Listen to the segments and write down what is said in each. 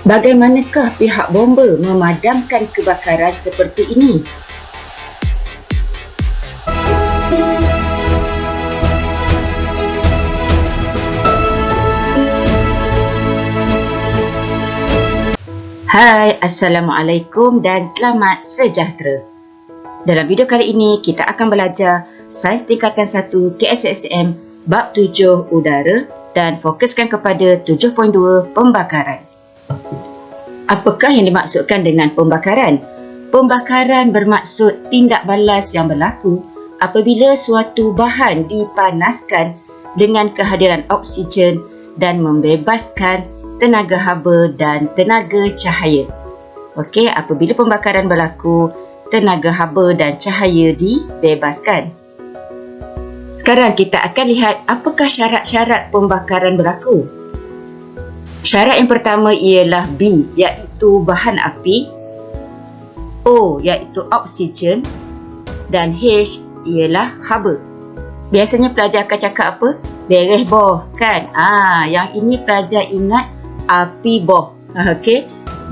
Bagaimanakah pihak bomba memadamkan kebakaran seperti ini? Hai, Assalamualaikum dan selamat sejahtera. Dalam video kali ini, kita akan belajar Sains Tingkatan 1 KSSM Bab 7 Udara dan fokuskan kepada 7.2 Pembakaran. Apakah yang dimaksudkan dengan pembakaran? Pembakaran bermaksud tindak balas yang berlaku apabila suatu bahan dipanaskan dengan kehadiran oksigen dan membebaskan tenaga haba dan tenaga cahaya. Okey, apabila pembakaran berlaku, tenaga haba dan cahaya dibebaskan. Sekarang kita akan lihat apakah syarat-syarat pembakaran berlaku. Syarat yang pertama ialah B, iaitu bahan api, O iaitu oksigen dan H ialah haba. Biasanya pelajar akan cakap apa? Beres boh, kan? Yang ini pelajar ingat api boh. Okey.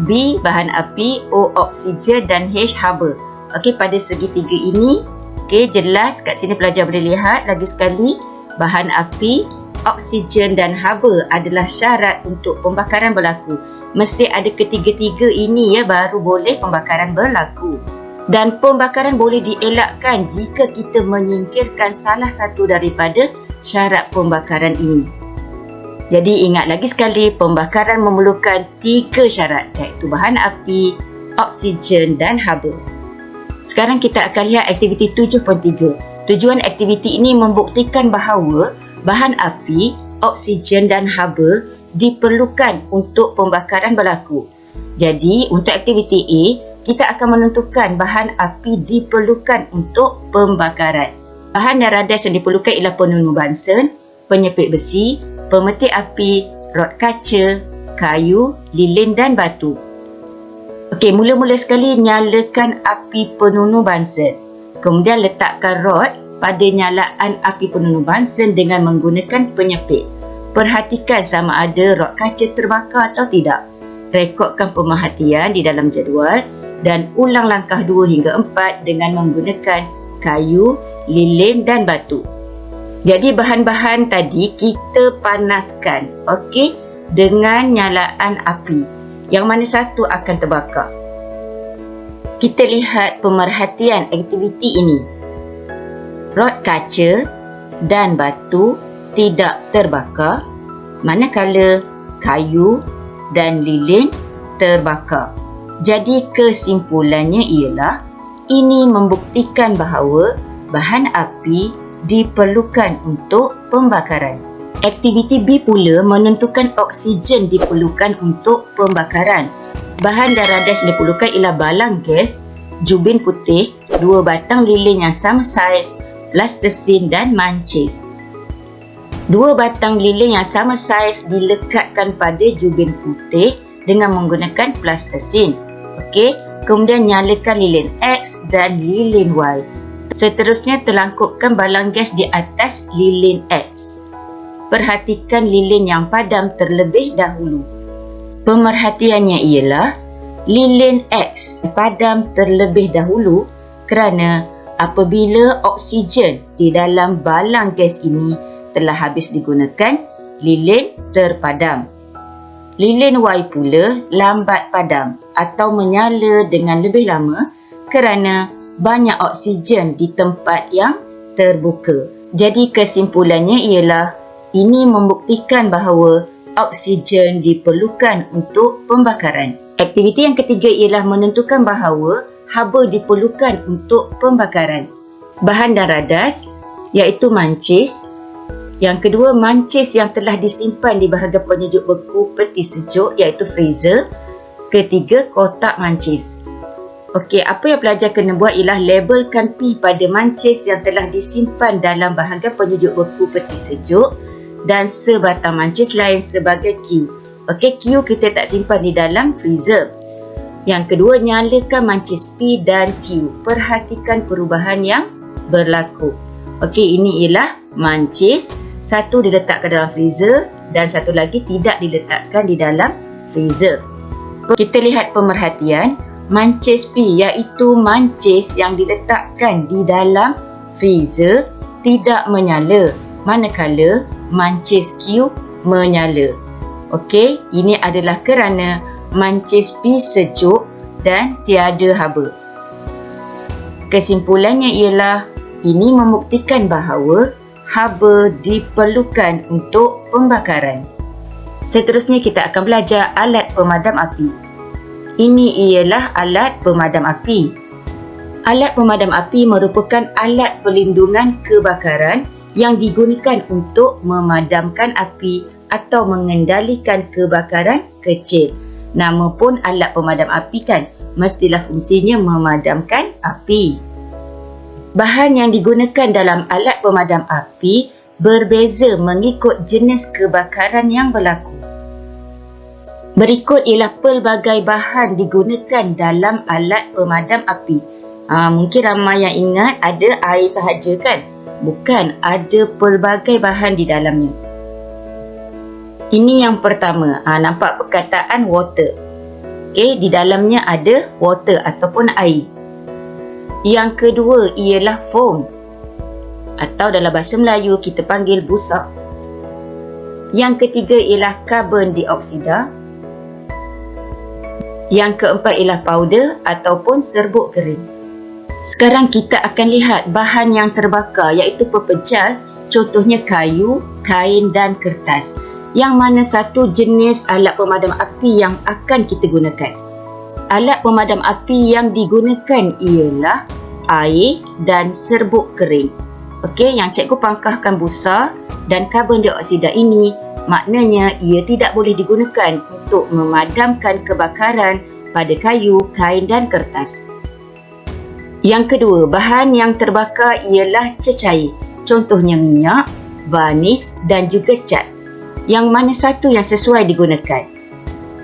B bahan api, O oksigen dan H haba. Okey, pada segitiga ini, okey, jelas kat sini pelajar boleh lihat lagi sekali bahan api, oksigen dan haba adalah syarat untuk pembakaran berlaku. Mesti ada ketiga-tiga ini baru boleh pembakaran berlaku. Dan pembakaran boleh dielakkan jika kita menyingkirkan salah satu daripada syarat pembakaran ini. Jadi ingat lagi sekali, pembakaran memerlukan 3 syarat, iaitu bahan api, oksigen dan haba. Sekarang kita akan lihat aktiviti 7.3. Tujuan aktiviti ini membuktikan bahawa bahan api, oksigen dan haba diperlukan untuk pembakaran berlaku. Jadi, untuk aktiviti A, kita akan menentukan bahan api diperlukan untuk pembakaran. Bahan dan radas yang diperlukan ialah penunu Bunsen, penyepit besi, pemetik api, rod kaca, kayu, lilin dan batu. Okey, mula-mula sekali nyalakan api penunu Bunsen. Kemudian letakkan rod pada nyalaan api penunu Bunsen dengan menggunakan penyepit. Perhatikan sama ada rod kaca terbakar atau tidak. Rekodkan pemerhatian di dalam jadual dan ulang langkah 2 hingga 4 dengan menggunakan kayu, lilin dan batu. Jadi bahan-bahan tadi kita panaskan, okey, dengan nyalaan api. Yang mana satu akan terbakar. Kita lihat pemerhatian aktiviti ini. Rod kaca dan batu tidak terbakar, manakala kayu dan lilin terbakar. Jadi kesimpulannya ialah ini membuktikan bahawa bahan api diperlukan untuk pembakaran. Aktiviti B pula menentukan oksigen diperlukan untuk pembakaran. Bahan dan radas yang diperlukan ialah balang gas, jubin putih, 2 batang lilin yang sama saiz, plastesin dan mancis. 2 batang lilin yang sama saiz dilekatkan pada jubin putih dengan menggunakan plastesin. Okey, kemudian nyalakan lilin X dan lilin Y. Seterusnya terlangkupkan balang gas di atas lilin X. Perhatikan lilin yang padam terlebih dahulu. Pemerhatiannya ialah lilin X padam terlebih dahulu kerana apabila oksigen di dalam balang gas ini telah habis digunakan, lilin terpadam. Lilin Y pula lambat padam atau menyala dengan lebih lama kerana banyak oksigen di tempat yang terbuka. Jadi kesimpulannya ialah ini membuktikan bahawa oksigen diperlukan untuk pembakaran. Aktiviti yang ketiga ialah menentukan bahawa haba diperlukan untuk pembakaran. Bahan dan radas iaitu mancis. Yang kedua, mancis yang telah disimpan di bahagian penyejuk beku peti sejuk iaitu freezer. Ketiga, kotak mancis. Okey, apa yang pelajar kena buat ialah labelkan P pada mancis yang telah disimpan dalam bahagian penyejuk beku peti sejuk dan sebatang mancis lain sebagai Q. Okey, Q kita tak simpan di dalam freezer. Yang kedua, nyalakan mancis P dan Q. Perhatikan perubahan yang berlaku. Okey, ini ialah mancis. Satu diletakkan dalam freezer dan satu lagi tidak diletakkan di dalam freezer. Kita lihat pemerhatian. Mancis P iaitu mancis yang diletakkan di dalam freezer tidak menyala, manakala mancis Q menyala. Okey, ini adalah kerana mancis P sejuk dan tiada haba. Kesimpulannya ialah ini membuktikan bahawa haba diperlukan untuk pembakaran. Seterusnya kita akan belajar alat pemadam api. Ini ialah alat pemadam api. Alat pemadam api merupakan alat perlindungan kebakaran yang digunakan untuk memadamkan api atau mengendalikan kebakaran kecil. Nama pun alat pemadam api kan, mestilah fungsinya memadamkan api. Bahan yang digunakan dalam alat pemadam api berbeza mengikut jenis kebakaran yang berlaku. Berikut ialah pelbagai bahan digunakan dalam alat pemadam api. Mungkin ramai yang ingat ada air sahaja kan? Bukan, ada pelbagai bahan di dalamnya. Ini yang pertama, nampak perkataan water. Okey, di dalamnya ada water ataupun air. Yang kedua ialah foam, atau dalam bahasa Melayu kita panggil busa. Yang ketiga ialah karbon dioksida. Yang keempat ialah powder ataupun serbuk kering. Sekarang kita akan lihat bahan yang terbakar iaitu pepejal, contohnya kayu, kain dan kertas. Yang mana satu jenis alat pemadam api yang akan kita gunakan? Alat pemadam api yang digunakan ialah air dan serbuk kering. Okey, yang cikgu pangkahkan busa dan karbon dioksida ini maknanya ia tidak boleh digunakan untuk memadamkan kebakaran pada kayu, kain dan kertas. Yang kedua, bahan yang terbakar ialah cecair. Contohnya minyak, varnish dan juga cat. Yang mana satu yang sesuai digunakan?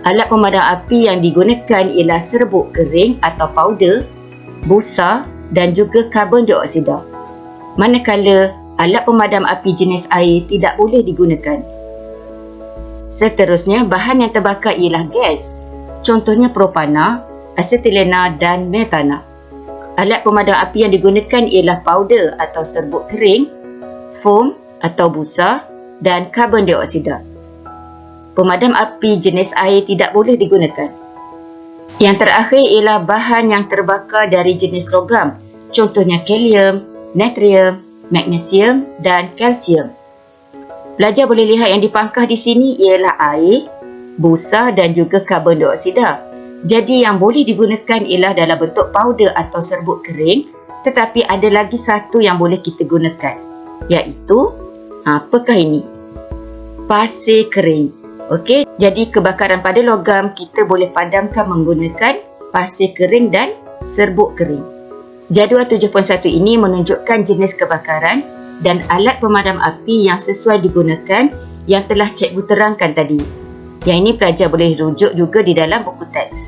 Alat pemadam api yang digunakan ialah serbuk kering atau powder, busa dan juga karbon dioksida. Manakala alat pemadam api jenis air tidak boleh digunakan. Seterusnya, bahan yang terbakar ialah gas. Contohnya propana, asetilena dan metana. Alat pemadam api yang digunakan ialah powder atau serbuk kering, foam atau busa dan karbon dioksida. Pemadam api jenis air tidak boleh digunakan. Yang terakhir ialah bahan yang terbakar dari jenis logam. Contohnya kalium, natrium, magnesium dan kalsium. Pelajar boleh lihat yang dipangkah di sini ialah air, busa dan juga karbon dioksida. Jadi yang boleh digunakan ialah dalam bentuk powder atau serbuk kering, tetapi ada lagi satu yang boleh kita gunakan, iaitu apakah ini? Pasir kering. Okey, jadi kebakaran pada logam kita boleh padamkan menggunakan pasir kering dan serbuk kering. Jadual 7.1 ini menunjukkan jenis kebakaran dan alat pemadam api yang sesuai digunakan yang telah cikgu terangkan tadi. Yang ini pelajar boleh rujuk juga di dalam buku teks.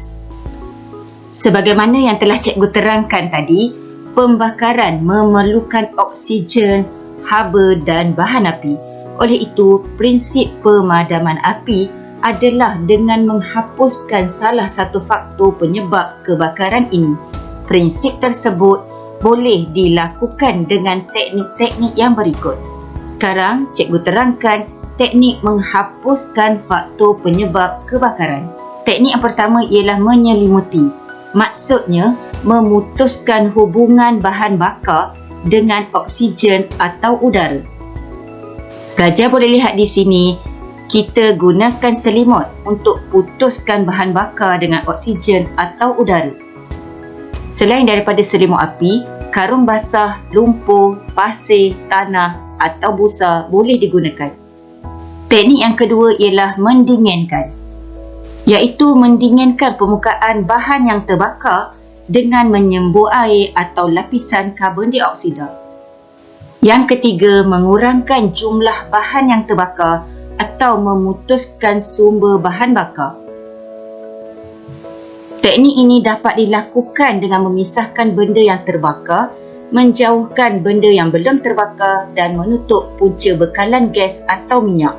Sebagaimana yang telah cikgu terangkan tadi, pembakaran memerlukan oksigen, haba dan bahan api. Oleh itu, prinsip pemadaman api adalah dengan menghapuskan salah satu faktor penyebab kebakaran ini. Prinsip tersebut boleh dilakukan dengan teknik-teknik yang berikut. Sekarang, cikgu terangkan teknik menghapuskan faktor penyebab kebakaran. Teknik yang pertama ialah menyelimuti. Maksudnya, memutuskan hubungan bahan bakar dengan oksigen atau udara. Pelajar boleh lihat di sini, kita gunakan selimut untuk putuskan bahan bakar dengan oksigen atau udara. Selain daripada selimut api, karung basah, lumpur, pasir, tanah atau busa boleh digunakan. Teknik yang kedua ialah mendinginkan, iaitu mendinginkan permukaan bahan yang terbakar dengan menyembur air atau lapisan karbon dioksida. Yang ketiga, mengurangkan jumlah bahan yang terbakar atau memutuskan sumber bahan bakar. Teknik ini dapat dilakukan dengan memisahkan benda yang terbakar, menjauhkan benda yang belum terbakar dan menutup punca bekalan gas atau minyak.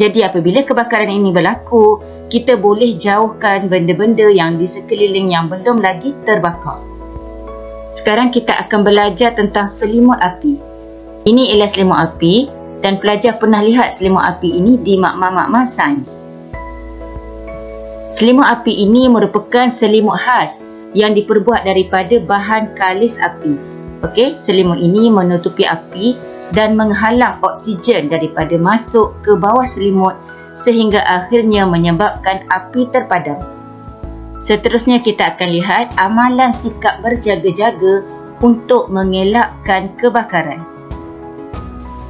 Jadi apabila kebakaran ini berlaku, kita boleh jauhkan benda-benda yang di sekeliling yang belum lagi terbakar. Sekarang kita akan belajar tentang selimut api. Ini ialah selimut api dan pelajar pernah lihat selimut api ini di makmal-makmal sains. Selimut api ini merupakan selimut khas yang diperbuat daripada bahan kalis api. Okey, selimut ini menutupi api dan menghalang oksigen daripada masuk ke bawah selimut sehingga akhirnya menyebabkan api terpadam. Seterusnya kita akan lihat amalan sikap berjaga-jaga untuk mengelakkan kebakaran.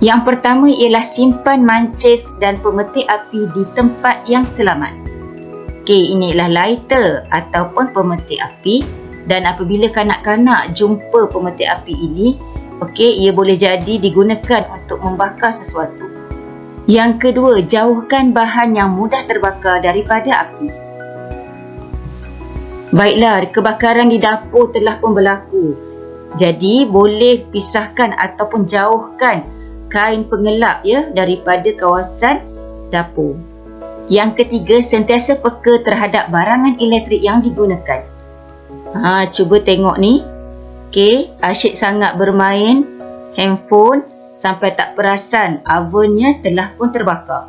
Yang pertama ialah simpan mancis dan pemetik api di tempat yang selamat. Okey, ini ialah lighter ataupun pemetik api, dan apabila kanak-kanak jumpa pemetik api ini, okey, ia boleh jadi digunakan untuk membakar sesuatu. Yang kedua, jauhkan bahan yang mudah terbakar daripada api. Baiklah, kebakaran di dapur telah pun berlaku. Jadi, boleh pisahkan ataupun jauhkan kain pengelap daripada kawasan dapur. Yang ketiga, sentiasa peka terhadap barangan elektrik yang digunakan. Cuba tengok ni. Okey, asyik sangat bermain handphone sampai tak perasan ovennya telah pun terbakar.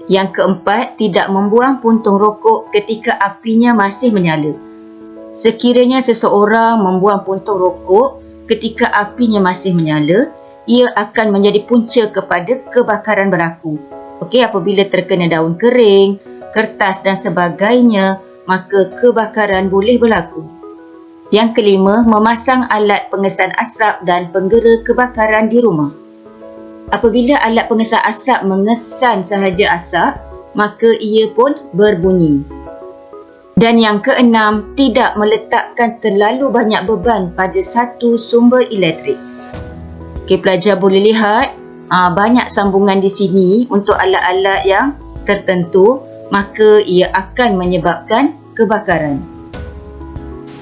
Yang keempat, tidak membuang puntung rokok ketika apinya masih menyala. Sekiranya seseorang membuang puntung rokok ketika apinya masih menyala, ia akan menjadi punca kepada kebakaran berlaku. Okey, apabila terkena daun kering, kertas dan sebagainya, maka kebakaran boleh berlaku. Yang kelima, memasang alat pengesan asap dan penggera kebakaran di rumah. Apabila alat pengesan asap mengesan sahaja asap, maka ia pun berbunyi. Dan yang keenam, tidak meletakkan terlalu banyak beban pada satu sumber elektrik. Okey, pelajar boleh lihat banyak sambungan di sini untuk alat-alat yang tertentu, maka ia akan menyebabkan kebakaran.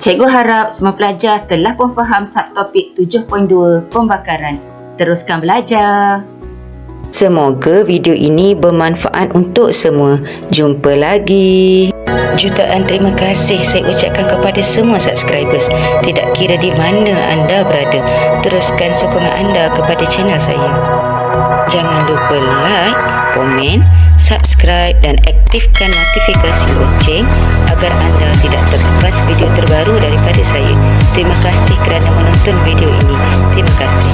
Cikgu harap semua pelajar telah pun faham subtopik 7.2 pembakaran. Teruskan belajar. Semoga video ini bermanfaat untuk semua. Jumpa lagi. Jutaan terima kasih saya ucapkan kepada semua subscribers. Tidak kira di mana anda berada, teruskan sokongan anda kepada channel saya. Jangan lupa like, komen, subscribe dan aktifkan notifikasi loceng agar anda tidak terlepas video terbaru daripada saya. Terima kasih kerana menonton video ini. Terima kasih.